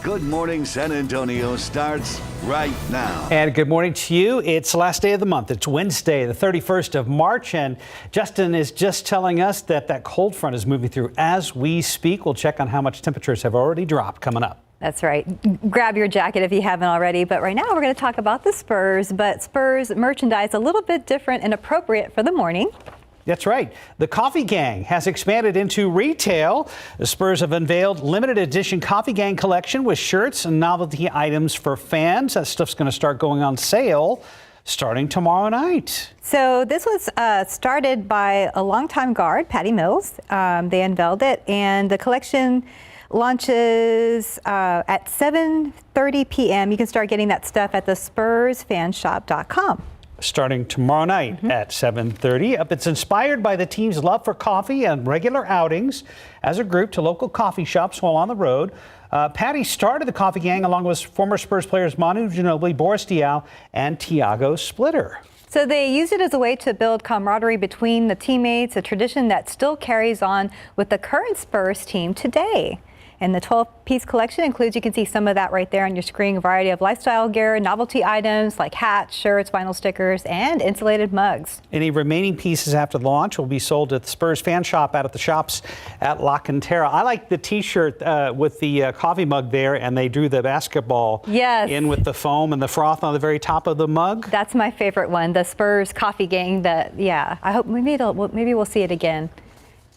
Good Morning San Antonio starts right now. And good morning to you. It's the last day of the month. It's Wednesday, the 31st of March. And Justin is just telling us that that cold front is moving through as we speak. We'll check on how much temperatures have already dropped coming up. That's right. Grab your jacket if you haven't already. But right now we're going to talk about the Spurs. But Spurs merchandise a little bit different and appropriate for the morning. That's right. The Coffee Gang has expanded into retail. The Spurs have unveiled limited edition Coffee Gang collection with shirts and novelty items for fans. That stuff's going to start going on sale starting tomorrow night. So this was started by a longtime guard, Patty Mills. They unveiled it, and the collection launches at 7:30 p.m. You can start getting that stuff at the spursfanshop.com. Starting tomorrow night at 7:30. It's inspired by the team's love for coffee and regular outings as a group to local coffee shops while on the road. Patty started the Coffee Gang along with former Spurs players Manu Ginobili, Boris Diaw, and Tiago Splitter. So they used it as a way to build camaraderie between the teammates, a tradition that still carries on with the current Spurs team today. And the 12-piece collection includes, you can see some of that right there on your screen, a variety of lifestyle gear, novelty items like hats, shirts, vinyl stickers, and insulated mugs. Any remaining pieces after the launch will be sold at the Spurs fan shop out at the shops at La Cantera. I like the T-shirt with the coffee mug there, and they drew the basketball in with the foam and the froth on the very top of the mug. That's my favorite one, the Spurs Coffee Gang. I hope maybe we'll see it again.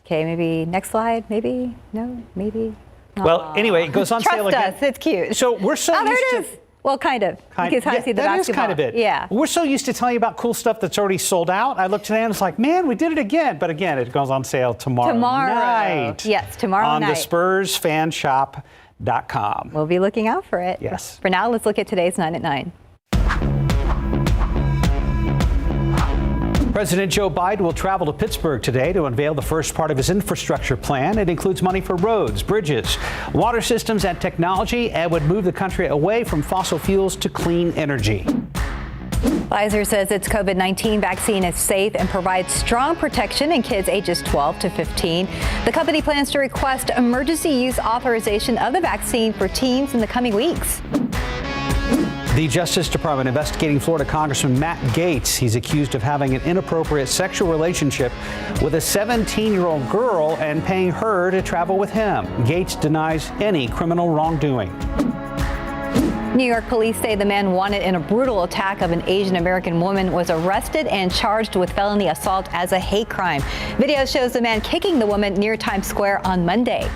Okay, maybe next slide, maybe, no, maybe. Well, anyway, it goes on sale again. Trust us, it's cute. So we're so used to... Well, kind of. You can kind of see the basketball. That is kind of it. Yeah. We're so used to telling you about cool stuff that's already sold out. I looked today and it's like, man, we did it again. But again, it goes on sale tomorrow night. Yes, tomorrow night. On the spursfanshop.com. We'll be looking out for it. Yes. For now, let's look at today's 9 at 9. President Joe Biden will travel to Pittsburgh today to unveil the first part of his infrastructure plan. It includes money for roads, bridges, water systems, and technology, and would move the country away from fossil fuels to clean energy. Pfizer says its COVID-19 vaccine is safe and provides strong protection in kids ages 12 to 15. The company plans to request emergency use authorization of the vaccine for teens in the coming weeks. The Justice Department investigating Florida Congressman Matt Gaetz. He's accused of having an inappropriate sexual relationship with a 17-year-old girl and paying her to travel with him. Gaetz denies any criminal wrongdoing. New York police say the man wanted in a brutal attack of an Asian American woman was arrested and charged with felony assault as a hate crime. Video shows the man kicking the woman near Times Square on Monday.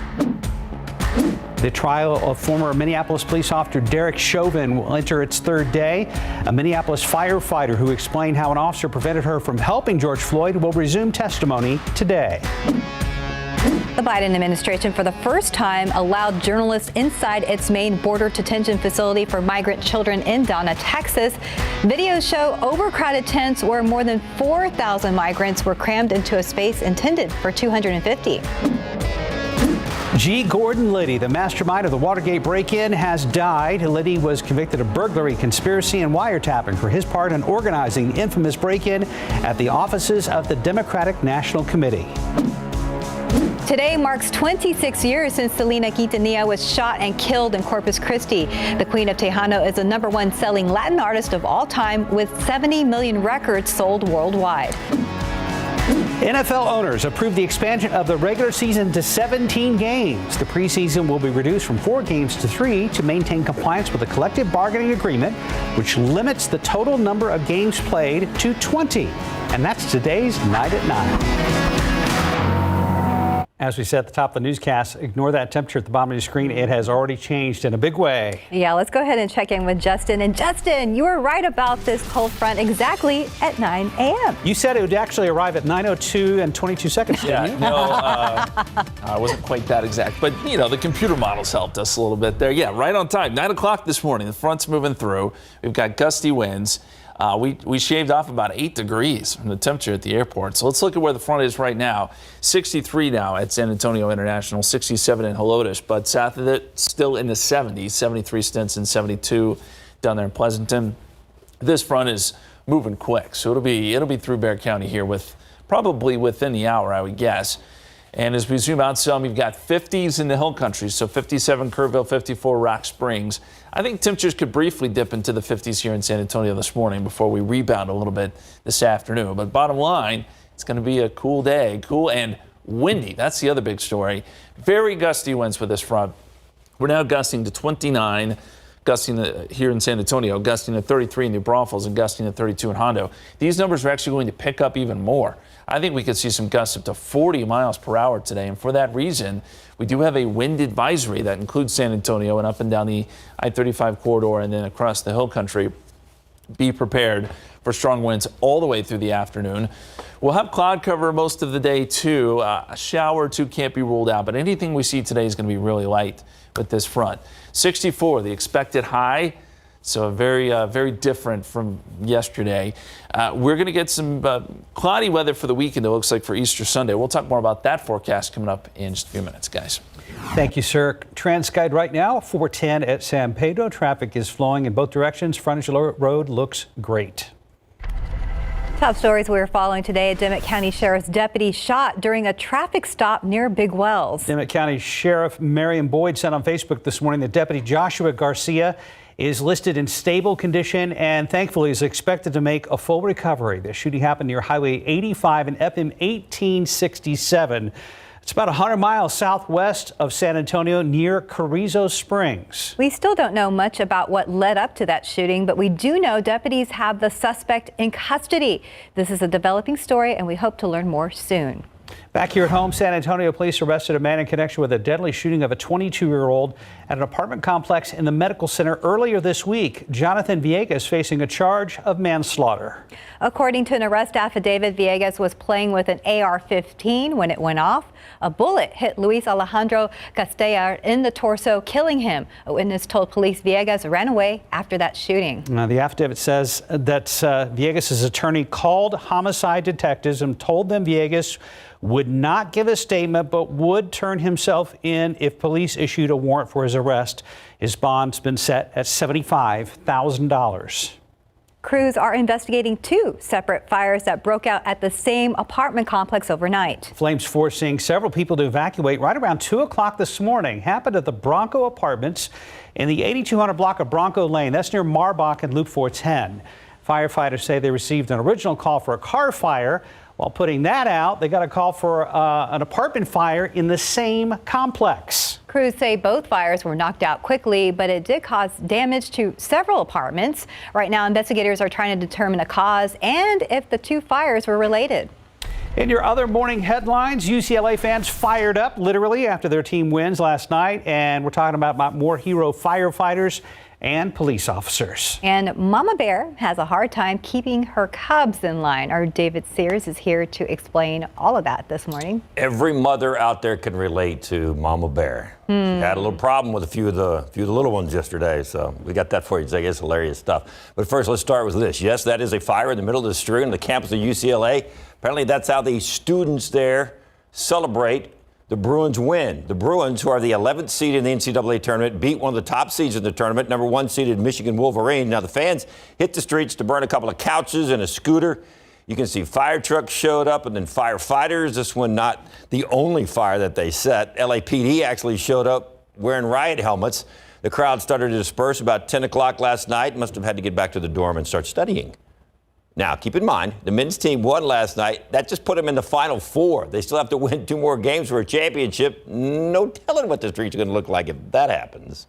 The trial of former Minneapolis police officer Derek Chauvin will enter its third day. A Minneapolis firefighter who explained how an officer prevented her from helping George Floyd will resume testimony today. The Biden administration, for the first time, allowed journalists inside its main border detention facility for migrant children in Donna, Texas. Videos show overcrowded tents where more than 4,000 migrants were crammed into a space intended for 250. G. Gordon Liddy, the mastermind of the Watergate break-in, has died. Liddy was convicted of burglary, conspiracy, and wiretapping for his part in organizing the infamous break-in at the offices of the Democratic National Committee. Today marks 26 years since Selena Quintanilla was shot and killed in Corpus Christi. The Queen of Tejano is the #1 selling Latin artist of all time with 70 million records sold worldwide. NFL owners approved the expansion of the regular season to 17 games. The preseason will be reduced from 4 games to 3 to maintain compliance with the collective bargaining agreement, which limits the total number of games played to 20. And that's today's 9 at 9. As we said at the top of the newscast, ignore that temperature at the bottom of your screen. It has already changed in a big way. Yeah, let's go ahead and check in with Justin. And Justin, you were right about this cold front exactly at 9 a.m. You said it would actually arrive at 9:02 and 22 seconds, didn't you? No, I wasn't quite that exact. But, you know, the computer models helped us a little bit there. Yeah, right on time. 9 o'clock this morning. The front's moving through. We've got gusty winds. We shaved off about 8 degrees from the temperature at the airport. So let's look at where the front is right now. 63 now at San Antonio International, 67 in Helotes, but south of it, still in the 70s, 73 Stinson, 72 down there in Pleasanton. This front is moving quick, so it'll be through Bexar County here with probably within the hour, I would guess. And as we zoom out some, you've got 50s in the hill country, so 57 Kerrville, 54 Rock Springs. I think temperatures could briefly dip into the 50s here in San Antonio this morning before we rebound a little bit this afternoon. But bottom line, it's going to be a cool day, cool and windy. That's the other big story. Very gusty winds with this front. We're now gusting to 29, gusting here in San Antonio, gusting to 33 in New Braunfels, and gusting to 32 in Hondo. These numbers are actually going to pick up even more. I think we could see some gusts up to 40 miles per hour today, and for that reason, we do have a wind advisory that includes San Antonio and up and down the I-35 corridor and then across the hill country. Be prepared for strong winds all the way through the afternoon. We'll have cloud cover most of the day, too. A shower or two can't be ruled out, but anything we see today is going to be really light with this front. 64, the expected high. So very different from yesterday. We're going to get some cloudy weather for the weekend, it looks like, for Easter Sunday. We'll talk more about that forecast coming up in just a few minutes, guys. Thank you, sir. TransGuide right now, 410 at San Pedro. Traffic is flowing in both directions. Frontage Road looks great. Top stories we're following today. A Dimmitt County Sheriff's deputy shot during a traffic stop near Big Wells. Dimmitt County Sheriff Marion Boyd said on Facebook this morning that Deputy Joshua Garcia is listed in stable condition and thankfully is expected to make a full recovery. The shooting happened near Highway 85 and FM 1867. It's about 100 miles southwest of San Antonio near Carrizo Springs. We still don't know much about what led up to that shooting, but we do know deputies have the suspect in custody. This is a developing story, and we hope to learn more soon. Back here at home, San Antonio police arrested a man in connection with a deadly shooting of a 22-year-old at an apartment complex in the medical center earlier this week. Jonathan Villegas facing a charge of manslaughter. According to an arrest affidavit, Villegas was playing with an AR-15 when it went off. A bullet hit Luis Alejandro Castellar in the torso, killing him. A witness told police Villegas ran away after that shooting. Now, the affidavit says that Villegas' attorney called homicide detectives and told them Villegas would not give a statement but would turn himself in if police issued a warrant for his arrest. His bond's been set at $75,000. Crews are investigating two separate fires that broke out at the same apartment complex overnight. Flames forcing several people to evacuate right around 2 o'clock this morning. Happened at the Bronco Apartments in the 8200 block of Bronco Lane. That's near Marbach and Loop 410. Firefighters say they received an original call for a car fire. While putting that out, they got a call for an apartment fire in the same complex. Crews say both fires were knocked out quickly, but it did cause damage to several apartments. Right now, investigators are trying to determine the cause and if the two fires were related. In your other morning headlines, UCLA fans fired up literally after their team wins last night. And we're talking about more hero firefighters and police officers. And Mama Bear has a hard time keeping her cubs in line. Our David Sears is here to explain all of that this morning. Every mother out there can relate to Mama Bear. She had a little problem with a few of the little ones yesterday, so we got that for you today. It's hilarious stuff. But first, let's start with this. Yes, that is a fire in the middle of the street on the campus of UCLA. Apparently, that's how the students there celebrate the Bruins win. The Bruins, who are the 11th seed in the NCAA tournament, beat one of the top seeds in the tournament, number 1 seeded Michigan Wolverine. Now, the fans hit the streets to burn a couple of couches and a scooter. You can see fire trucks showed up and then firefighters. This one not the only fire that they set. LAPD actually showed up wearing riot helmets. The crowd started to disperse about 10 o'clock last night. Must have had to get back to the dorm and start studying. Now, keep in mind, the men's team won last night. That just put them in the Final Four. They still have to win 2 more games for a championship. No telling what the streets are going to look like if that happens.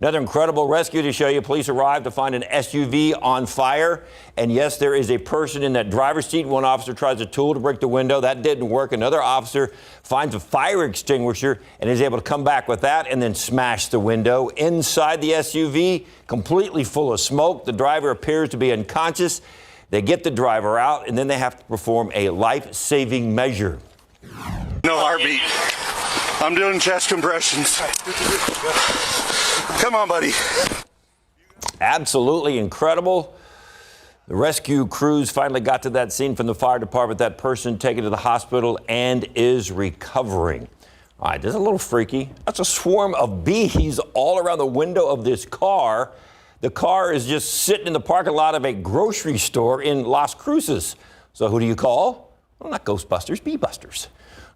Another incredible rescue to show you. Police arrived to find an SUV on fire. And yes, there is a person in that driver's seat. One officer tries a tool to break the window. That didn't work. Another officer finds a fire extinguisher and is able to come back with that and then smash the window. Inside the SUV, completely full of smoke. The driver appears to be unconscious. They get the driver out, and then they have to perform a life-saving measure. No heartbeat. I'm doing chest compressions. Come on, buddy. Absolutely incredible. The rescue crews finally got to that scene from the fire department. That person taken to the hospital and is recovering. All right, this is a little freaky. That's a swarm of bees all around the window of this car. The car is just sitting in the parking lot of a grocery store in Las Cruces. So who do you call? Well, not Ghostbusters, Bee Busters.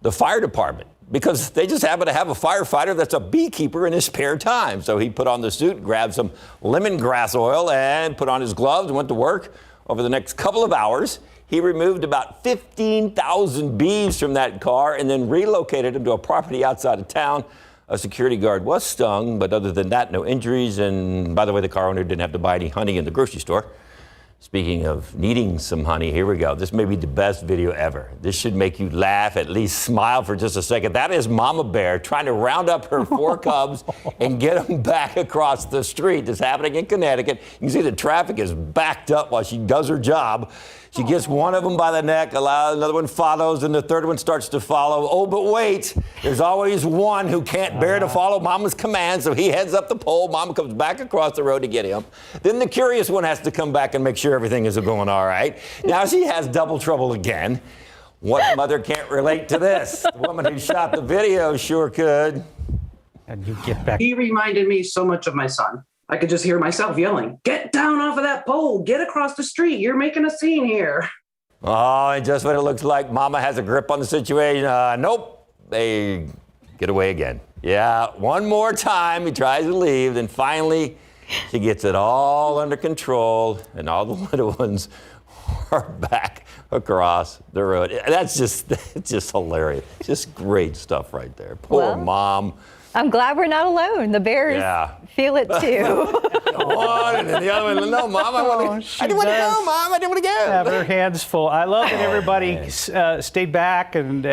the fire department, because they just happen to have a firefighter that's a beekeeper in his spare time. So he put on the suit, grabbed some lemongrass oil, and put on his gloves and went to work. Over the next couple of hours, he removed about 15,000 bees from that car and then relocated them to a property outside of town. A security guard was stung, but other than that, no injuries. And by the way, the car owner didn't have to buy any honey in the grocery store. Speaking of needing some honey, here we go. This may be the best video ever. This should make you laugh, at least smile for just a second. That is Mama Bear trying to round up her 4 cubs and get them back across the street. This is happening in Connecticut. You can see the traffic is backed up while she does her job. She gets one of them by the neck, another one follows, and the third one starts to follow. Oh, but wait, there's always one who can't bear to follow Mama's command, so he heads up the pole. Mama comes back across the road to get him. Then the curious one has to come back and make sure everything is going all right. Now she has double trouble again. What mother can't relate to this? The woman who shot the video sure could. And you get back. He reminded me so much of my son. I could just hear myself yelling, "Get down off of that pole, get across the street, you're making a scene here." Oh, and just when it looks like Mama has a grip on the situation, nope, they get away again. Yeah, one more time he tries to leave, then finally she gets it all under control, and all the little ones are back across the road. It's just hilarious. Just great stuff right there. Poor Mom. I'm glad we're not alone. The bears feel it too. One and then the other one. No, Mom, I didn't want to go, Mom. I didn't want to go. Have her hands full. I love that everybody stayed back and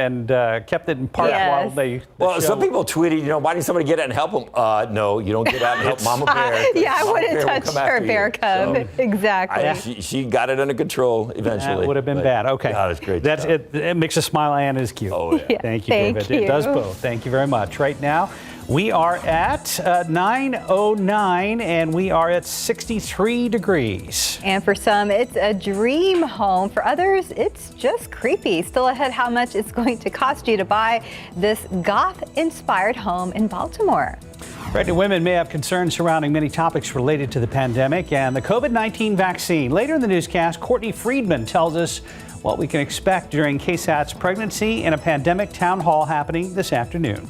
kept it in park while they. Well, some people tweeted, why didn't somebody get out and help them? No, you don't get out and help Mama Bear. Yeah, I wouldn't touch her bear cub. So, exactly. She got it under control eventually. That would have been bad. Okay. That's great. That's it. It makes a smile and is cute. Oh, yeah. Thank you, David. It does both. Thank you very much. Right now, we are at 9:09 and we are at 63 degrees. And for some, it's a dream home. For others, it's just creepy. Still ahead, how much it's going to cost you to buy this goth-inspired home in Baltimore. Pregnant women may have concerns surrounding many topics related to the pandemic and the COVID-19 vaccine. Later in the newscast, Courtney Friedman tells us what we can expect during KSAT's pregnancy in a pandemic town hall happening this afternoon.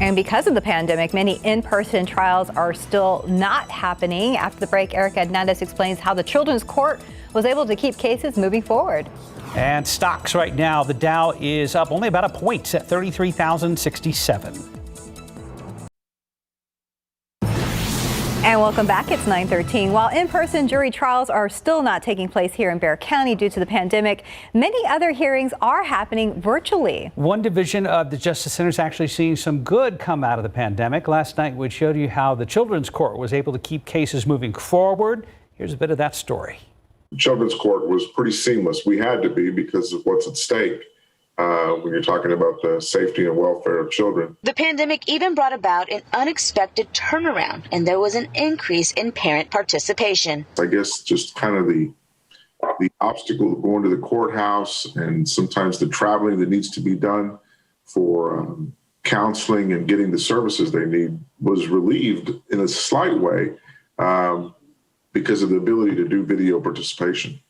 And because of the pandemic, many in-person trials are still not happening. After the break, Erica Hernandez explains how the Children's Court was able to keep cases moving forward. And stocks right now, the Dow is up only about a point at 33,067. And welcome back. It's 9:13. While in-person jury trials are still not taking place here in Bexar County due to the pandemic, many other hearings are happening virtually. One division of the Justice Center is actually seeing some good come out of the pandemic. Last night, we showed you how the Children's Court was able to keep cases moving forward. Here's a bit of that story. The Children's Court was pretty seamless. We had to be because of what's at stake. When you're talking about the safety and welfare of children. The pandemic even brought about an unexpected turnaround, and there was an increase in parent participation. I guess just kind of the obstacle of going to the courthouse and sometimes the traveling that needs to be done for counseling and getting the services they need was relieved in a slight way because of the ability to do video participation.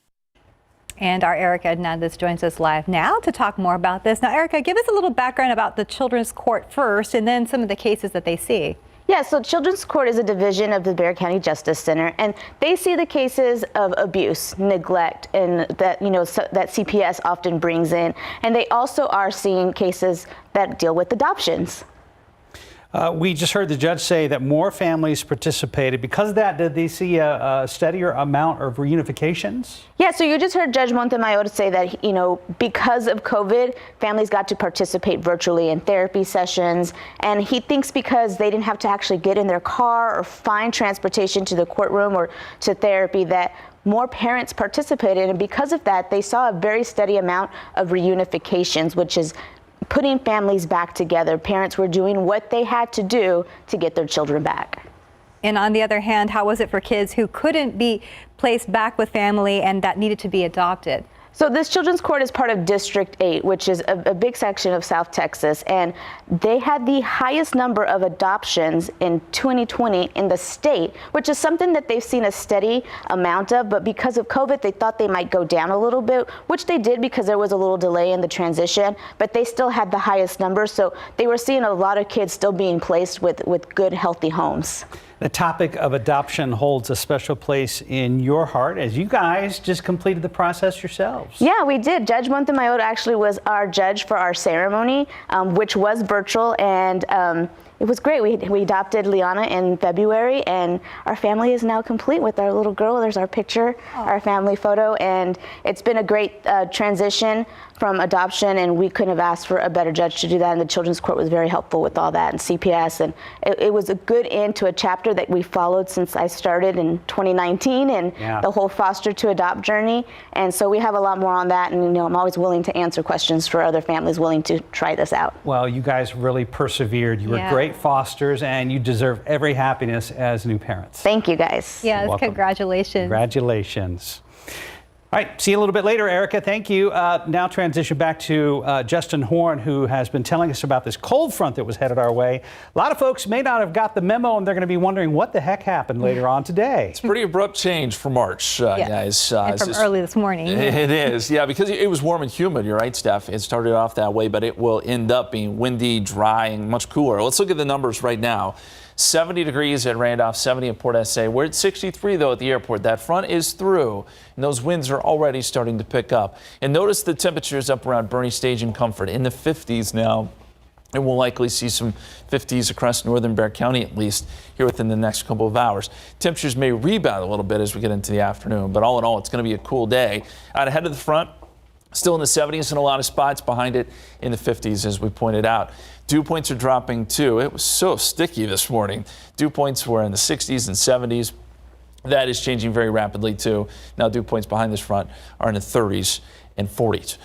And our Erica Hernandez joins us live now to talk more about this. Now, Erica, give us a little background about the Children's Court first, and then some of the cases that they see. Yeah, so Children's Court is a division of the Bexar County Justice Center, and they see the cases of abuse, neglect, and that that CPS often brings in. And they also are seeing cases that deal with adoptions. We just heard the judge say that more families participated. Because of that, did they see a steadier amount of reunifications? Yeah, so you just heard Judge Montemayor say that, because of COVID, families got to participate virtually in therapy sessions. And he thinks because they didn't have to actually get in their car or find transportation to the courtroom or to therapy, that more parents participated. And because of that, they saw a very steady amount of reunifications, which is putting families back together. Parents were doing what they had to do to get their children back. And on the other hand, how was it for kids who couldn't be placed back with family and that needed to be adopted? So this children's court is part of District 8, which is a big section of South Texas, and they had the highest number of adoptions in 2020 in the state, which is something that they've seen a steady amount of, but because of COVID, they thought they might go down a little bit, which they did because there was a little delay in the transition, but they still had the highest number, so they were seeing a lot of kids still being placed with good, healthy homes. The topic of adoption holds a special place in your heart as you guys just completed the process yourselves. Yeah, we did. Judge Montemayor actually was our judge for our ceremony, which was virtual, and it was great. We adopted Liana in February, and our family is now complete with our little girl. There's our picture, our family photo, and it's been a great transition from adoption, and we couldn't have asked for a better judge to do that, and the Children's Court was very helpful with all that, and CPS, and it was a good end to a chapter that we followed since I started in 2019, and the whole foster to adopt journey, and so we have a lot more on that, and I'm always willing to answer questions for other families willing to try this out. Well, you guys really persevered. You were great fosters, and you deserve every happiness as new parents. Thank you, guys. Yes, welcome. congratulations. Congratulations. All right, see you a little bit later, Erica. Thank you. Now transition back to Justin Horn, who has been telling us about this cold front that was headed our way. A lot of folks may not have got the memo, and they're going to be wondering what the heck happened later on today. It's a pretty abrupt change for March, guys. And from early this morning. It is, yeah, because it was warm and humid. You're right, Steph. It started off that way, but it will end up being windy, dry, and much cooler. Let's look at the numbers right now. 70 degrees at Randolph, 70 at Port SA. We're at 63, though, at the airport. That front is through, and those winds are already starting to pick up. And notice the temperatures up around Bernie Stage and Comfort in the 50s now. And we'll likely see some 50s across northern Bexar County, at least here within the next couple of hours. Temperatures may rebound a little bit as we get into the afternoon, but all in all, it's going to be a cool day. Out ahead of the front, still in the 70s in a lot of spots, behind it in the 50s, as we pointed out. Dew points are dropping too. It was so sticky this morning. Dew points were in the 60s and 70s. That is changing very rapidly too. Now dew points behind this front are in the 30s and 40s.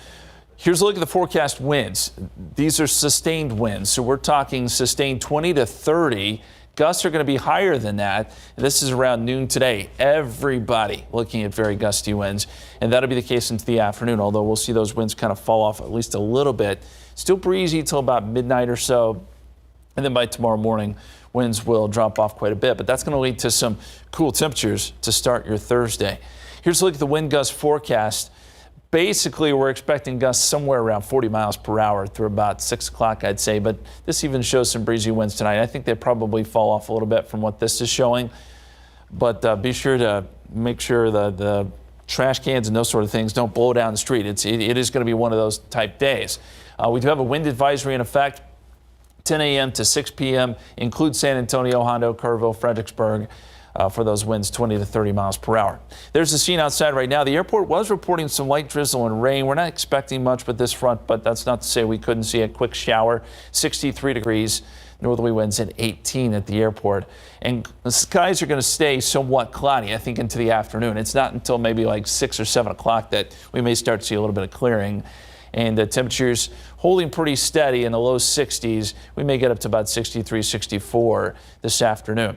Here's a look at the forecast winds. These are sustained winds. So we're talking sustained 20 to 30. Gusts are going to be higher than that. This is around noon today. Everybody looking at very gusty winds, and that'll be the case into the afternoon, although we'll see those winds kind of fall off at least a little bit. Still breezy till about midnight or so, and then by tomorrow morning, winds will drop off quite a bit, but that's going to lead to some cool temperatures to start your Thursday. Here's a look at the wind gust forecast. Basically, we're expecting gusts somewhere around 40 miles per hour through about 6 o'clock, I'd say, but this even shows some breezy winds tonight. I think they probably fall off a little bit from what this is showing, but be sure to make sure the trash cans and those sort of things don't blow down the street. It is going to be one of those type days. We do have a wind advisory in effect, 10 a.m. to 6 p.m., includes San Antonio, Hondo, Kerrville, Fredericksburg, for those winds 20 to 30 miles per hour. There's the scene outside right now. The airport was reporting some light drizzle and rain. We're not expecting much with this front, but that's not to say we couldn't see a quick shower. 63 degrees, northerly winds at 18 at the airport. And the skies are going to stay somewhat cloudy, I think, into the afternoon. It's not until maybe like 6 or 7 o'clock that we may start to see a little bit of clearing. And the temperatures holding pretty steady in the low 60s. We may get up to about 63, 64 this afternoon.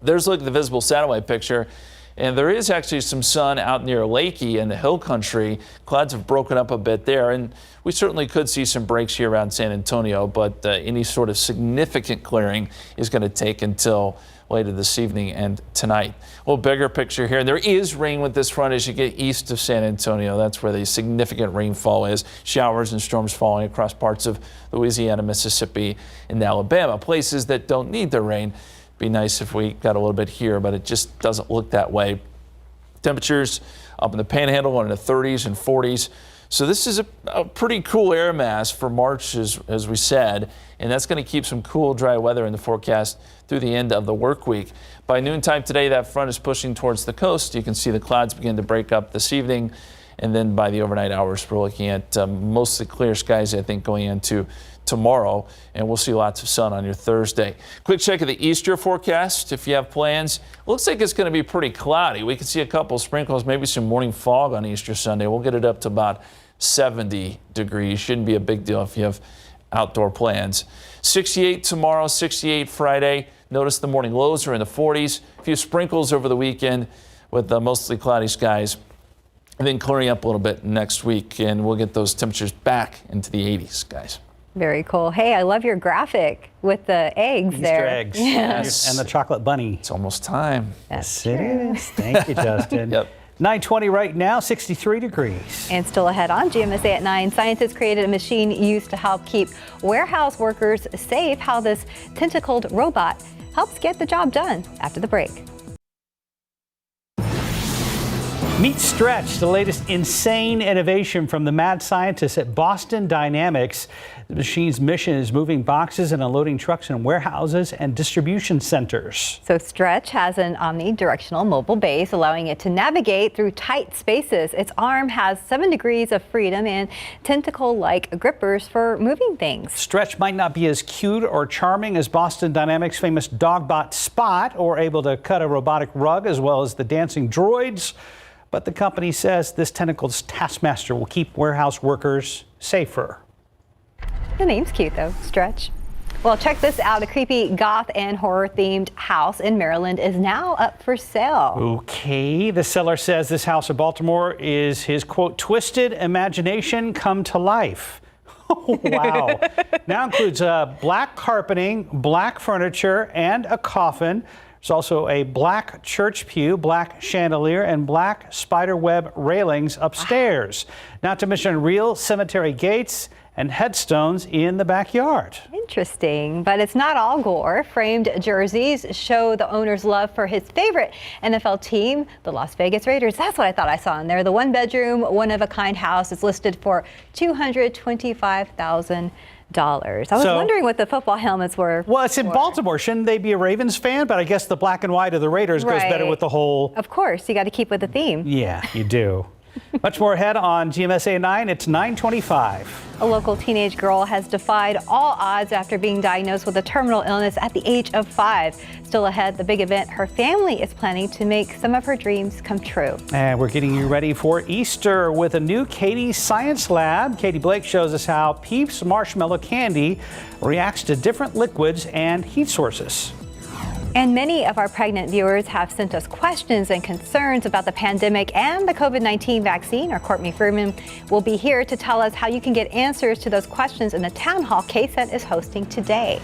There's a look at the visible satellite picture, and there is actually some sun out near Lakey in the hill country. Clouds have broken up a bit there, and we certainly could see some breaks here around San Antonio, but any sort of significant clearing is going to take until later this evening and tonight. A little bigger picture here. There is rain with this front as you get east of San Antonio. That's where the significant rainfall is. Showers and storms falling across parts of Louisiana, Mississippi, and Alabama. Places that don't need the rain. Be nice if we got a little bit here, but it just doesn't look that way. Temperatures up in the Panhandle are in the 30s and 40s. So this is a pretty cool air mass for March, as we said, and that's going to keep some cool, dry weather in the forecast through the end of the work week. By noontime today, that front is pushing towards the coast. You can see the clouds begin to break up this evening, and then by the overnight hours, we're looking at mostly clear skies, I think, going into tomorrow, and we'll see lots of sun on your Thursday. Quick check of the Easter forecast if you have plans. Looks like it's going to be pretty cloudy. We can see a couple sprinkles, maybe some morning fog on Easter Sunday. We'll get it up to about 70 degrees. Shouldn't be a big deal if you have outdoor plans. 68 tomorrow, 68 Friday. Notice the morning lows are in the 40s. A few sprinkles over the weekend with mostly cloudy skies and then clearing up a little bit next week, and we'll get those temperatures back into the 80s, guys. Very cool. Hey, I love your graphic with the eggs Easter there. eggs. Yes. And the chocolate bunny. It's almost time. Yes, it is. Thank you, Justin. Yep. 9:20 right now, 63 degrees. And still ahead on GMSA at 9, scientists created a machine used to help keep warehouse workers safe. How this tentacled robot helps get the job done after the break. Meet Stretch, the latest insane innovation from the mad scientists at Boston Dynamics. The machine's mission is moving boxes and unloading trucks in warehouses and distribution centers. So Stretch has an omnidirectional mobile base, allowing it to navigate through tight spaces. Its arm has 7 degrees of freedom and tentacle-like grippers for moving things. Stretch might not be as cute or charming as Boston Dynamics' famous dogbot Spot, or able to cut a robotic rug as well as the dancing droids. But the company says this tentacle's taskmaster will keep warehouse workers safer. The name's cute, though, Stretch. Well, check this out. A creepy goth and horror-themed house in Maryland is now up for sale. Okay, the seller says this house in Baltimore is his, quote, twisted imagination come to life. Oh, wow. Now includes black carpeting, black furniture, and a coffin. There's also a black church pew, black chandelier, and black spiderweb railings upstairs. Not to mention real cemetery gates and headstones in the backyard. Interesting, but it's not all gore. Framed jerseys show the owner's love for his favorite NFL team, the Las Vegas Raiders. That's what I thought I saw in there. The one-bedroom, one-of-a-kind house is listed for $225,000. I was wondering what the football helmets were. Well, it's in Baltimore. Shouldn't they be a Ravens fan? But I guess the black and white of the Raiders goes better with the whole. Of course, you got to keep with the theme. Yeah, you do. Much more ahead on GMSA 9. It's 9:25. A local teenage girl has defied all odds after being diagnosed with a terminal illness at the age of 5. Still ahead, the big event her family is planning to make some of her dreams come true. And we're getting you ready for Easter with a new Katie's Science Lab. Katie Blake shows us how Peep's marshmallow candy reacts to different liquids and heat sources. And many of our pregnant viewers have sent us questions and concerns about the pandemic and the COVID-19 vaccine. Our Courtney Freeman will be here to tell us how you can get answers to those questions in the town hall KSAT is hosting today.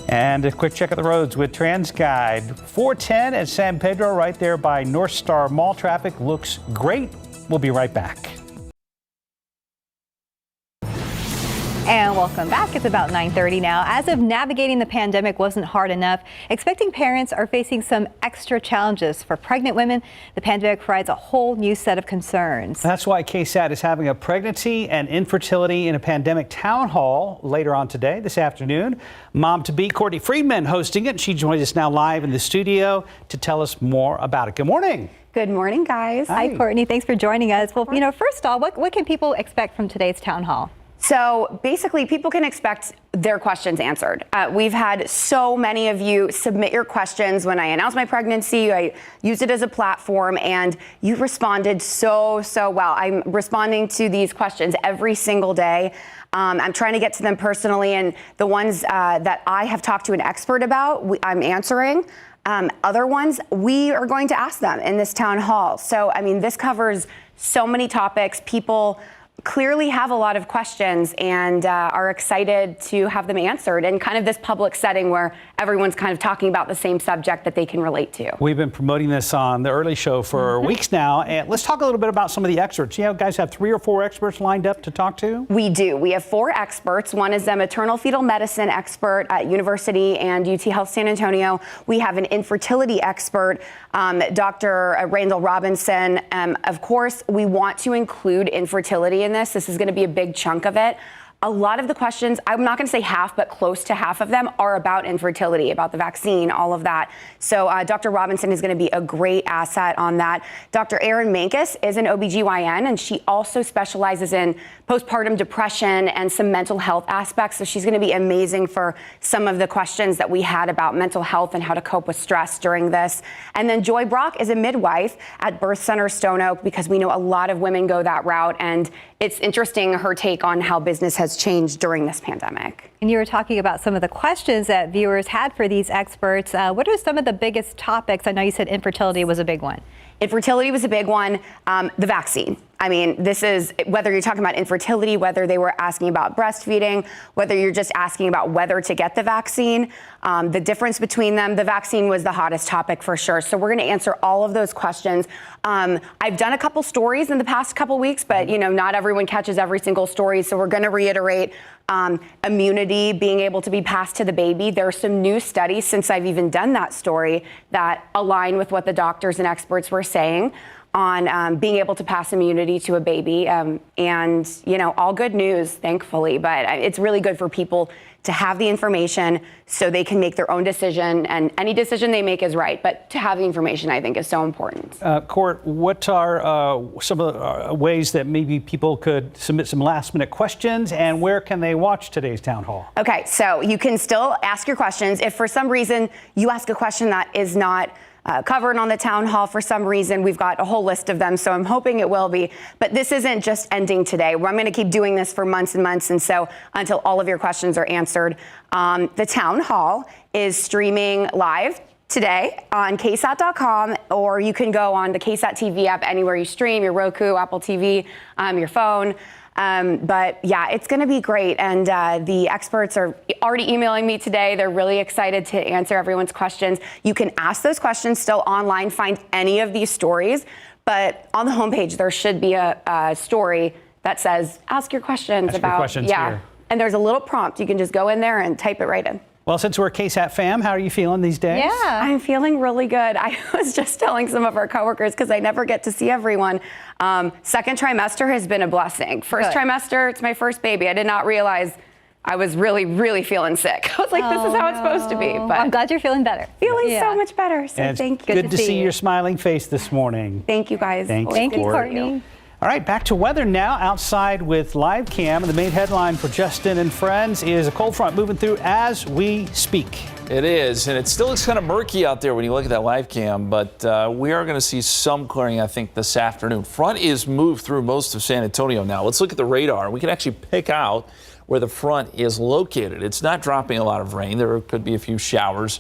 And a quick check of the roads with TransGuide. 410 at San Pedro, right there by North Star Mall. Traffic looks great. We'll be right back. And welcome back. It's about 9:30 now. As if navigating the pandemic wasn't hard enough, expecting parents are facing some extra challenges. For pregnant women, the pandemic provides a whole new set of concerns. That's why KSAT is having a pregnancy and infertility in a pandemic town hall later on today, this afternoon. Mom-to-be Courtney Freeman hosting it. She joins us now live in the studio to tell us more about it. Good morning. Good morning, guys. Hi, Courtney. Thanks for joining us. Well, first off, what can people expect from today's town hall? So basically, people can expect their questions answered. We've had so many of you submit your questions when I announced my pregnancy. I used it as a platform, and you responded so well. I'm responding to these questions every single day. I'm trying to get to them personally, and the ones that I have talked to an expert about, I'm answering. Other ones, we are going to ask them in this town hall. So, this covers so many topics. People clearly have a lot of questions and are excited to have them answered in kind of this public setting where everyone's kind of talking about the same subject that they can relate to. We've been promoting this on the early show for weeks now. And let's talk a little bit about some of the experts. You guys have 3 or 4 experts lined up to talk to? We do. We have 4 experts. One is a maternal fetal medicine expert at University and UT Health San Antonio. We have an infertility expert, Dr. Randall Robinson. Of course, we want to include infertility in this. This is going to be a big chunk of it. A lot of the questions, I'm not going to say half, but close to half of them are about infertility, about the vaccine, all of that. So Dr. Robinson is going to be a great asset on that. Dr. Erin Mankus is an OBGYN, and she also specializes in postpartum depression and some mental health aspects. So she's going to be amazing for some of the questions that we had about mental health and how to cope with stress during this. And then Joy Brock is a midwife at Birth Center Stone Oak, because we know a lot of women go that route. And it's interesting, her take on how business has changed during this pandemic. And you were talking about some of the questions that viewers had for these experts. What are some of the biggest topics? I know you said infertility was a big one. Infertility was a big one. The vaccine. I mean, this is whether you're talking about infertility, whether they were asking about breastfeeding, whether you're just asking about whether to get the vaccine, the difference between them. The vaccine was the hottest topic for sure. So we're going to answer all of those questions. I've done a couple stories in the past couple weeks, but not everyone catches every single story. So we're going to reiterate immunity being able to be passed to the baby. There are some new studies since I've even done that story that align with what the doctors and experts were saying on being able to pass immunity to a baby. And, all good news, thankfully. But it's really good for people to have the information so they can make their own decision. And any decision they make is right. But to have the information, I think, is so important. Court, what are some of the ways that maybe people could submit some last-minute questions, and where can they watch today's town hall? Okay, so you can still ask your questions. If for some reason you ask a question that is not covered on the town hall for some reason, we've got a whole list of them, so I'm hoping it will be. But this isn't just ending today. I'm going to keep doing this for months and months, and so until all of your questions are answered. The town hall is streaming live today on KSAT.com, or you can go on the KSAT TV app anywhere you stream, your Roku, Apple TV, your phone. But yeah, it's going to be great. And the experts are already emailing me today. They're really excited to answer everyone's questions. You can ask those questions still online, find any of these stories. But on the homepage, there should be a story that says, ask your questions here. And there's a little prompt. You can just go in there and type it right in. Well, since we're a KSAT fam, how are you feeling these days? Yeah, I'm feeling really good. I was just telling some of our coworkers, because I never get to see everyone. Second trimester has been a blessing. First trimester, it's my first baby. I did not realize I was really, really feeling sick. I was like, this is how it's supposed to be. But I'm glad you're feeling better. Feeling so much better. So and thank you. Good to see your smiling face this morning. Thank you, guys. Thank you, Courtney. All right, back to weather now. Outside with live cam, and the main headline for Justin and friends is a cold front moving through as we speak. It is, and it still looks kind of murky out there when you look at that live cam, but we are going to see some clearing, I think, this afternoon. Front is moved through most of San Antonio now. Let's look at the radar. We can actually pick out where the front is located. It's not dropping a lot of rain. There could be a few showers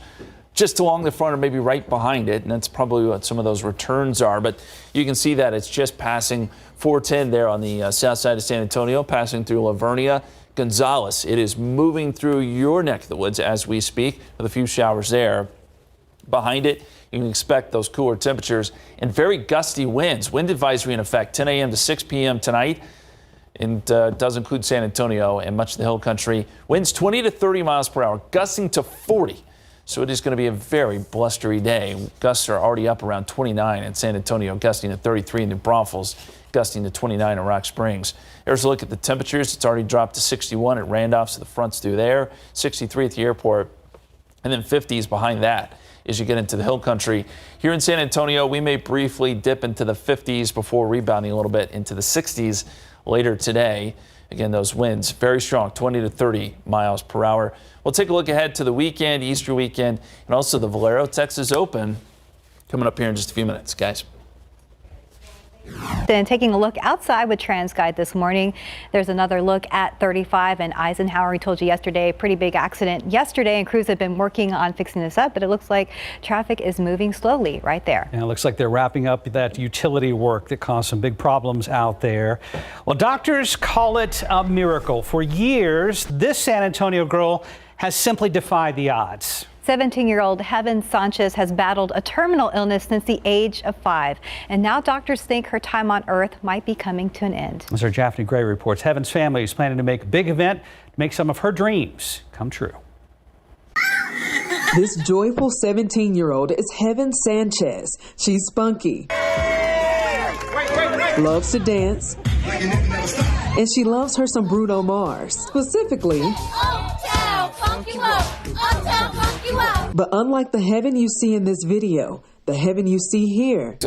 just along the front or maybe right behind it, and that's probably what some of those returns are. But you can see that it's just passing 410 there on the south side of San Antonio, passing through Lavernia. Gonzales, it is moving through your neck of the woods as we speak, with a few showers there. Behind it, you can expect those cooler temperatures and very gusty winds. Wind advisory in effect 10 a.m. to 6 p.m. tonight. And does include San Antonio and much of the hill country. Winds 20 to 30 miles per hour, gusting to 40. So it is going to be a very blustery day. Gusts are already up around 29 in San Antonio, gusting to 33 in New Braunfels, gusting to 29 in Rock Springs. There's a look at the temperatures. It's already dropped to 61 at Randolph, so the front's through there. 63 at the airport, and then 50s behind that as you get into the hill country. Here in San Antonio, we may briefly dip into the 50s before rebounding a little bit into the 60s later today. Again, those winds very strong, 20 to 30 miles per hour. We'll take a look ahead to the weekend, Easter weekend, and also the Valero Texas Open coming up here in just a few minutes, guys. Then taking a look outside with TransGuide this morning, there's another look at 35 and Eisenhower. We told you yesterday, pretty big accident yesterday, and crews have been working on fixing this up, but it looks like traffic is moving slowly right there. And it looks like they're wrapping up that utility work that caused some big problems out there. Well, doctors call it a miracle. For years, this San Antonio girl has simply defied the odds. 17-year-old Heaven Sanchez has battled a terminal illness since the age of 5, and now doctors think her time on Earth might be coming to an end. As our Japhanie Gray reports, Heaven's family is planning to make a big event to make some of her dreams come true. This joyful 17-year-old is Heaven Sanchez. She's spunky, loves to dance, and she loves her some Bruno Mars, specifically. But unlike the Heaven you see in this video, the Heaven you see here,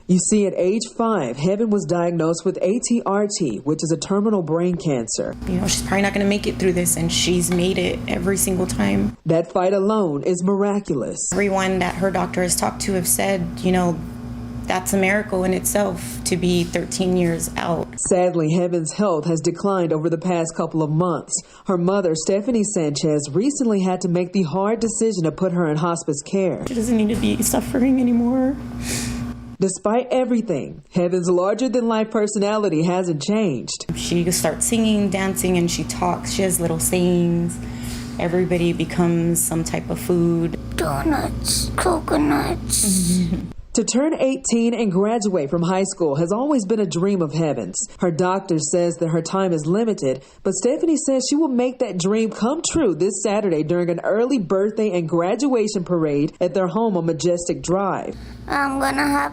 you see, at age 5, Heaven was diagnosed with ATRT, which is a terminal brain cancer. She's probably not going to make it through this, and she's made it every single time. That fight alone is miraculous. Everyone that her doctor has talked to have said, that's a miracle in itself to be 13 years out. Sadly, Heaven's health has declined over the past couple of months. Her mother, Stephanie Sanchez, recently had to make the hard decision to put her in hospice care. She doesn't need to be suffering anymore. Despite everything, Heaven's larger-than-life personality hasn't changed. She starts singing, dancing, and she talks. She has little sayings. Everybody becomes some type of food. Donuts, coconuts. To turn 18 and graduate from high school has always been a dream of Heaven's. Her doctor says that her time is limited, but Stephanie says she will make that dream come true this Saturday during an early birthday and graduation parade at their home on Majestic Drive. I'm gonna have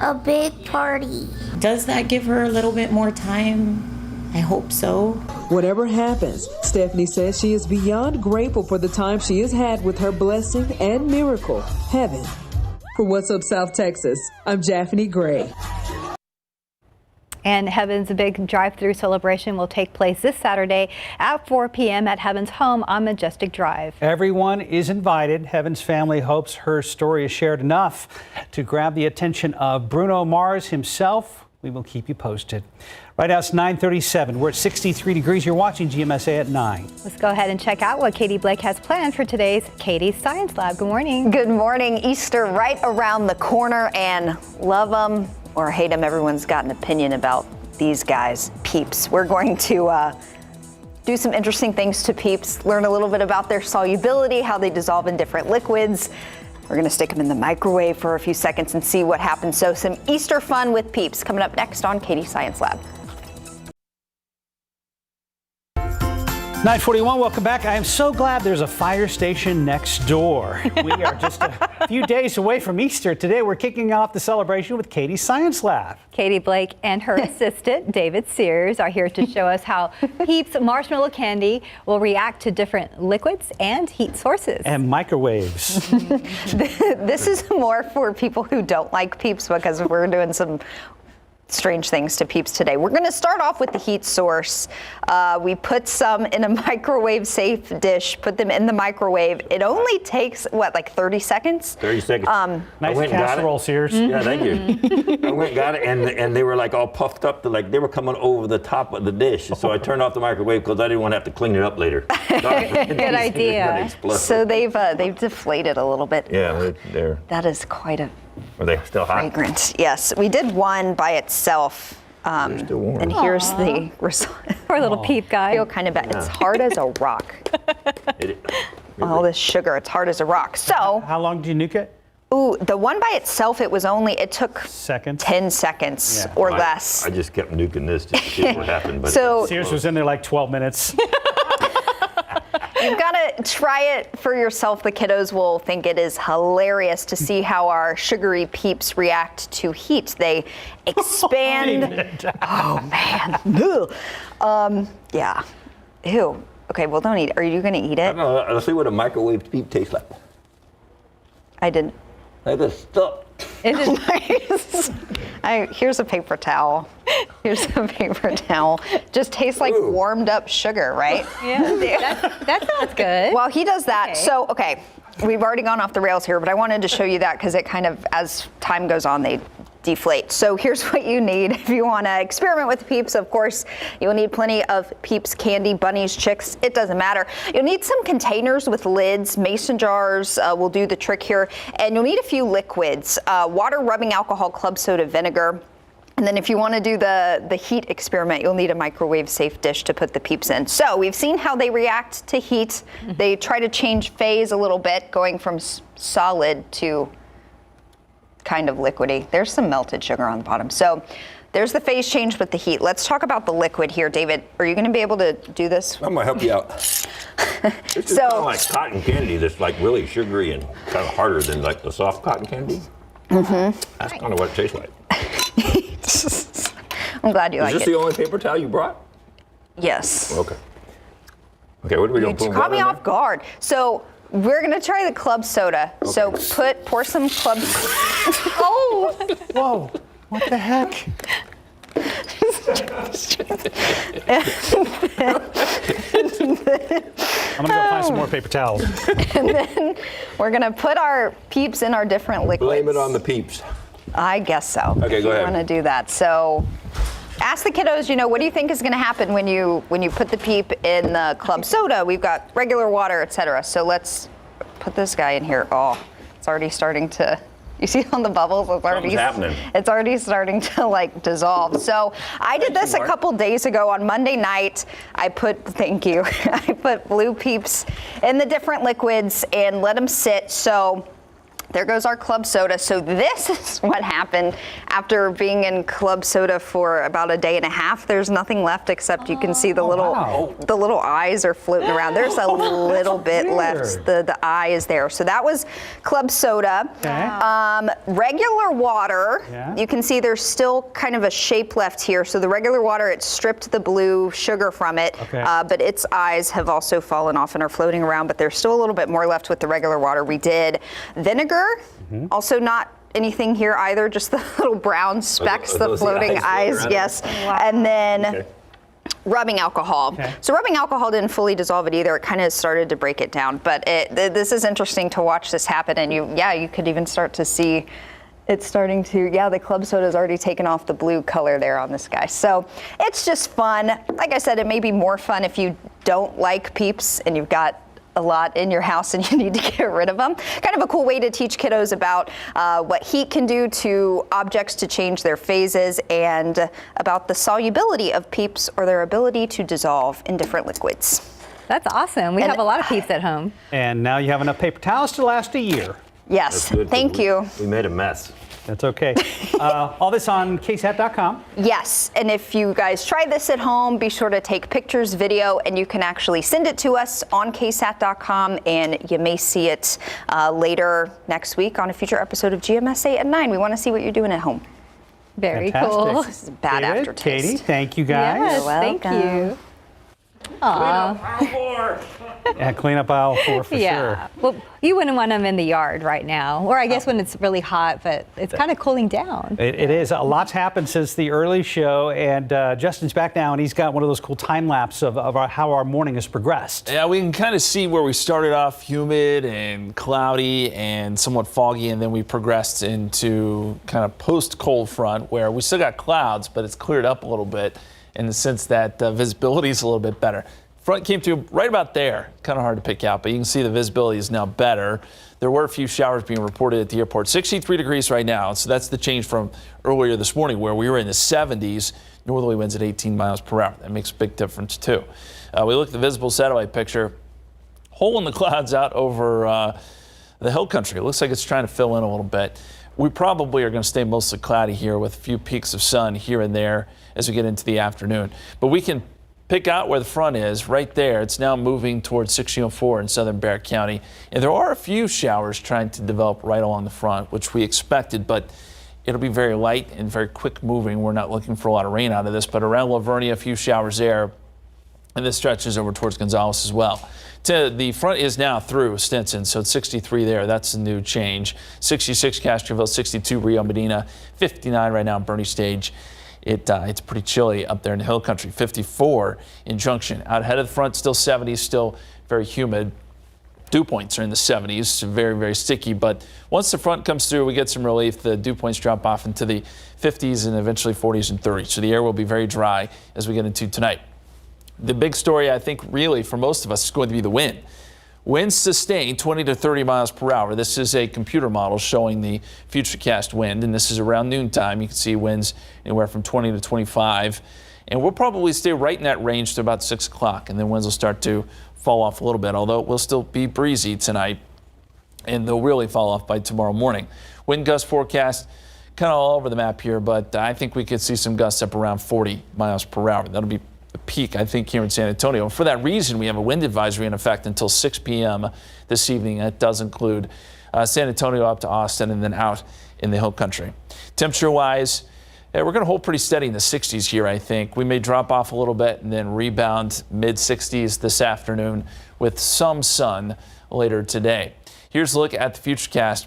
a big party. Does that give her a little bit more time? I hope so. Whatever happens, Stephanie says she is beyond grateful for the time she has had with her blessing and miracle, Heaven. For What's Up South Texas, I'm Japhanie Gray. And Heaven's big drive-through celebration will take place this Saturday at 4 p.m. at Heaven's home on Majestic Drive. Everyone is invited. Heaven's family hopes her story is shared enough to grab the attention of Bruno Mars himself. We will keep you posted. Right now it's 9:37. We're at 63 degrees. You're watching GMSA at 9. Let's go ahead and check out what Katie Blake has planned for today's Katie's Science Lab. Good morning. Good morning. Easter right around the corner, and love them or hate them, everyone's got an opinion about these guys, peeps. We're going to do some interesting things to peeps, learn a little bit about their solubility, how they dissolve in different liquids. We're going to stick them in the microwave for a few seconds and see what happens. So some Easter fun with peeps coming up next on Katie's Science Lab. 9:41, welcome back. I am so glad there's a fire station next door. We are just a few days away from Easter. Today we're kicking off the celebration with Katie's Science Lab. Katie Blake and her assistant, David Sears, are here to show us how Peeps marshmallow candy will react to different liquids and heat sources. And microwaves. This is more for people who don't like peeps because we're doing some strange things to peeps today. We're going to start off with the heat source. We put some in a microwave safe dish, put them in the microwave. It only takes, what, like 30 seconds? 30 seconds. Nice casserole, Sears. Yeah, thank you. I went and got it, and they were like all puffed up to like they were coming over the top of the dish. So I turned off the microwave because I didn't want to have to clean it up later. Good idea. So they've deflated a little bit. Yeah, they're. That is quite a. Are they still hot? Fragrant. Yes, we did one by itself. They're still warm. And here's the result. Poor little peep guy. I feel kind of bad. It's hard as a rock. All this sugar, it's hard as a rock. So. How long did you nuke it? Ooh, the one by itself, it took 10 seconds or less. I just kept nuking this just to see what happened. But so Sears was in there like 12 minutes. You've got to try it for yourself. The kiddos will think it is hilarious to see how our sugary peeps react to heat. They expand. Oh, man. Yeah. Ew. Okay, well, don't eat it. Are you going to eat it? I don't know. Let's see what a microwave peep tastes like. I didn't. Like this stuff. It is nice. Here's a paper towel. Here's a paper towel. Just tastes like warmed up sugar, right? Yeah, that sounds good. Well, he does that. Okay. So, we've already gone off the rails here, but I wanted to show you that because it kind of, as time goes on, they deflate. So here's what you need if you want to experiment with peeps. Of course, you'll need plenty of peeps candy, bunnies, chicks. It doesn't matter. You'll need some containers with lids. Mason jars will do the trick here. And you'll need a few liquids. Water, rubbing alcohol, club soda, vinegar. And then if you want to do the heat experiment, you'll need a microwave safe dish to put the peeps in. So we've seen how they react to heat. They try to change phase a little bit, going from solid to kind of liquidy. There's some melted sugar on the bottom. So there's the phase change with the heat. Let's talk about the liquid here. David, are you going to be able to do this? I'm going to help you out. It's kind of like cotton candy that's like really sugary and kind of harder than like the soft cotton candy. That's kind of what it tastes like. I'm glad you like it. Is this the only paper towel you brought? Yes. Okay. Okay, what are we going to put? You caught me off guard. So we're going to try the club soda. Okay. So pour some club. Oh! Whoa! What the heck? I'm gonna go find some more paper towels. And then we're gonna put our peeps in our different liquids. Blame it on the peeps. I guess so. Okay, go ahead. I want to do that. So ask the kiddos, what do you think is going to happen when you put the peep in the club soda? We've got regular water, etc. So let's put this guy in here. Oh, it's already starting to, you see on the bubbles? It's already starting to dissolve. So I did this a couple days ago on Monday night. I put blue peeps in the different liquids and let them sit. So there goes our club soda. So this is what happened after being in club soda for about a day and a half. There's nothing left except you can see the little eyes are floating around. There's a little bit left. The eye is there. So that was club soda. Okay. Regular water, you can see there's still kind of a shape left here. So the regular water, it stripped the blue sugar from it, but its eyes have also fallen off and are floating around, but there's still a little bit more left with the regular water. We did vinegar. Also not anything here either, just the little brown specks, the floating eyes, yes. Wow. And then rubbing alcohol. Okay. So rubbing alcohol didn't fully dissolve it either. It kind of started to break it down. But this is interesting to watch this happen. And you could even start to see it's starting to, the club soda's already taken off the blue color there on this guy. So it's just fun. Like I said, it may be more fun if you don't like peeps and you've got a lot in your house and you need to get rid of them. Kind of a cool way to teach kiddos about what heat can do to objects to change their phases and about the solubility of peeps or their ability to dissolve in different liquids. That's awesome. We have a lot of peeps at home. And now you have enough paper towels to last a year. Yes, thank you. We made a mess. That's okay. All this on KSAT.com. Yes, and if you guys try this at home, be sure to take pictures, video, and you can actually send it to us on KSAT.com, and you may see it later next week on a future episode of GMSA at 9. We want to see what you're doing at home. Very cool. This is a bad David, aftertaste. Katie, thank you guys. Yes, thank you. Aww. Yeah, clean up aisle 4 for sure. Well, you wouldn't want them in the yard right now, or I guess when it's really hot, but it's kind of cooling down. It is. A lot's happened since the early show, and Justin's back now, and he's got one of those cool time lapse of how our morning has progressed. Yeah, we can kind of see where we started off humid and cloudy and somewhat foggy, and then we progressed into kind of post-cold front where we still got clouds, but it's cleared up a little bit in the sense that visibility is a little bit better. Front came through right about there. Kind of hard to pick out, but you can see the visibility is now better. There were a few showers being reported at the airport. 63 degrees right now, so that's the change from earlier this morning where we were in the 70s. Northerly winds at 18 miles per hour. That makes a big difference too. We look at the visible satellite picture. Hole in the clouds out over the hill country. It looks like it's trying to fill in a little bit. We probably are going to stay mostly cloudy here with a few peaks of sun here and there as we get into the afternoon. But we can pick out where the front is right there. It's now moving towards 1604 in southern Barrett County. And there are a few showers trying to develop right along the front, which we expected, but it'll be very light and very quick moving. We're not looking for a lot of rain out of this, but around Lavernia, a few showers there. And this stretches over towards Gonzales as well. The front is now through Stinson, so it's 63 there. That's the new change. 66 Castroville, 62 Rio Medina, 59 right now in Bernie Stage. It's pretty chilly up there in the hill country. 54 in Junction. Out ahead of the front, still 70s, still very humid. Dew points are in the 70s, very, very sticky. But once the front comes through, we get some relief. The dew points drop off into the 50s and eventually 40s and 30s. So the air will be very dry as we get into tonight. The big story, I think, really for most of us is going to be the wind. Winds sustained 20 to 30 miles per hour. This is a computer model showing the futurecast wind, and this is around noontime. You can see winds anywhere from 20 to 25, and we'll probably stay right in that range to about 6 o'clock, and then winds will start to fall off a little bit, although it will still be breezy tonight, and they'll really fall off by tomorrow morning. Wind gust forecast kind of all over the map here, but I think we could see some gusts up around 40 miles per hour. That'll be the peak, I think, here in San Antonio. And for that reason, we have a wind advisory in effect until 6 p.m. this evening. That does include San Antonio up to Austin and then out in the hill country. Temperature-wise, we're going to hold pretty steady in the 60s here, I think. We may drop off a little bit and then rebound mid-60s this afternoon with some sun later today. Here's a look at the futurecast.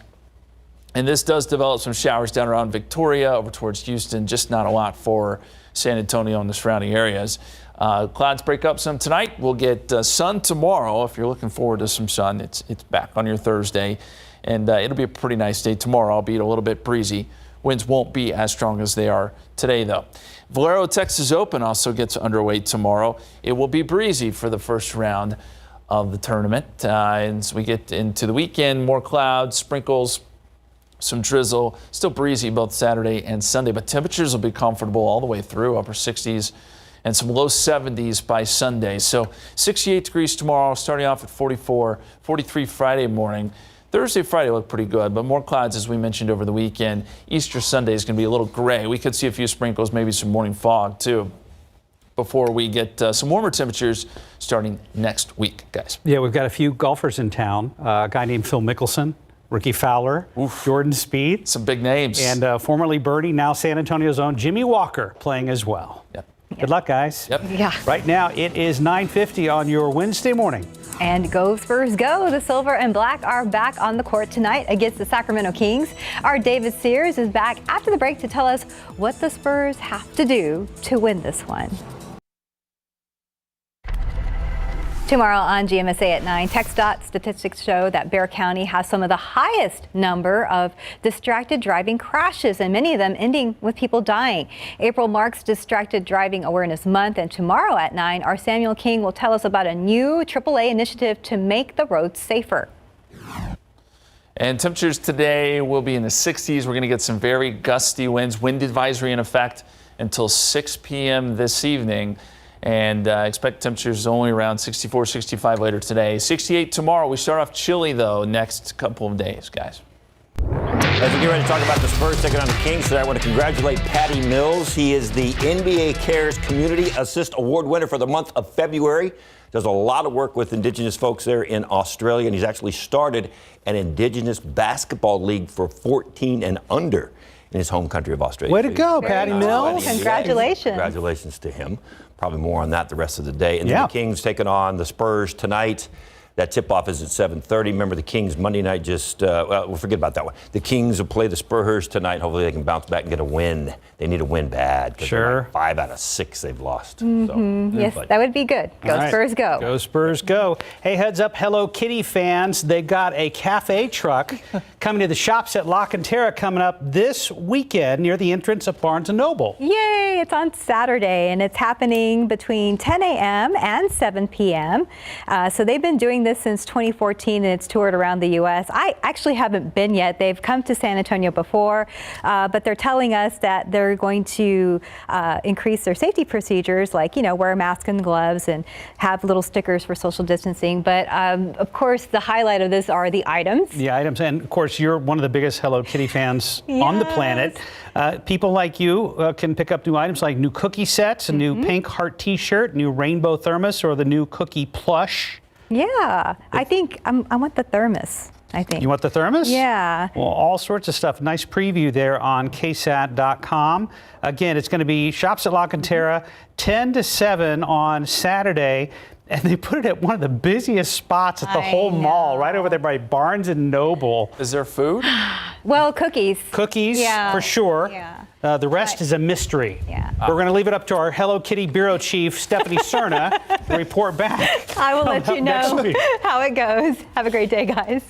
And this does develop some showers down around Victoria, over towards Houston, just not a lot for San Antonio and the surrounding areas. Clouds break up some tonight. We'll get sun tomorrow. If you're looking forward to some sun, it's back on your Thursday. And it'll be a pretty nice day tomorrow, albeit a little bit breezy Winds won't be as strong as they are today, though. Valero Texas Open also gets underway tomorrow. It will be breezy for the first round of the tournament. And as we get into the weekend, more clouds, sprinkles, some drizzle, still breezy both Saturday and Sunday, but temperatures will be comfortable all the way through, upper 60s and some low 70s by Sunday. So 68 degrees tomorrow, starting off at 44, 43 Friday morning. Thursday, Friday look pretty good, but more clouds as we mentioned over the weekend. Easter Sunday is going to be a little gray. We could see a few sprinkles, maybe some morning fog too, before we get some warmer temperatures starting next week, guys. Yeah, we've got a few golfers in town. A guy named Phil Mickelson, Ricky Fowler, Jordan Spieth. Some big names. And formerly birdie, now San Antonio's own Jimmy Walker playing as well. Yep. Good luck, guys. Yep. Yeah. Right now, it is 9:50 on your Wednesday morning. And go Spurs go. The Silver and Black are back on the court tonight against the Sacramento Kings. Our David Sears is back after the break to tell us what the Spurs have to do to win this one. Tomorrow on GMSA at 9, TxDOT statistics show that Bexar County has some of the highest number of distracted driving crashes, and many of them ending with people dying. April marks Distracted Driving Awareness Month, and tomorrow at 9, our Samuel King will tell us about a new AAA initiative to make the roads safer. And temperatures today will be in the 60s. We're going to get some very gusty winds. Wind advisory in effect until 6 p.m. this evening. And expect temperatures only around 64, 65 later today. 68 tomorrow. We start off chilly, though, next couple of days, guys. As we get ready to talk about the Spurs taking on the Kings today, I want to congratulate Patty Mills. He is the NBA Cares Community Assist Award winner for the month of February. Does a lot of work with Indigenous folks there in Australia, and he's actually started an Indigenous basketball league for 14 and under in his home country of Australia. Way to go, Patty Mills. Congratulations. Congratulations to him. Probably more on that the rest of the day. And then the Kings taking on the Spurs tonight. That tip-off is at 7:30. Remember, the Kings Monday night we'll forget about that one. The Kings will play the Spurs tonight. Hopefully they can bounce back and get a win. They need a win bad. Sure. Like 5 out of 6 they've lost. Mm-hmm. Yes, that would be good. Go Spurs go. Go Spurs go. Hey, heads up, Hello Kitty fans. They got a cafe truck coming to the shops at La Cantera coming up this weekend near the entrance of Barnes & Noble. Yay! It's on Saturday, and it's happening between 10 a.m. and 7 p.m. So they've been doing this since 2014, and it's toured around the U.S. I actually haven't been yet. They've come to San Antonio before, but they're telling us that they're going to increase their safety procedures, like, wear a mask and gloves and have little stickers for social distancing. But of course, the highlight of this are the items. The items, and of course, you're one of the biggest Hello Kitty fans on the planet. People like you can pick up new items like new cookie sets, a new pink heart t-shirt, new rainbow thermos, or the new cookie plush. Yeah, I think I want the thermos. I think. You want the thermos? Yeah. Well, all sorts of stuff. Nice preview there on KSAT.com. Again, it's going to be shops at La Cantera, 10 to 7 on Saturday. And they put it at one of the busiest spots at the whole mall, right over there by Barnes & Noble. Is there food? Well, cookies. Cookies, for sure. Yeah. The rest is a mystery. Yeah. We're going to leave it up to our Hello Kitty Bureau Chief, Stephanie Cerna, to report back. I will let you know how it goes. Have a great day, guys.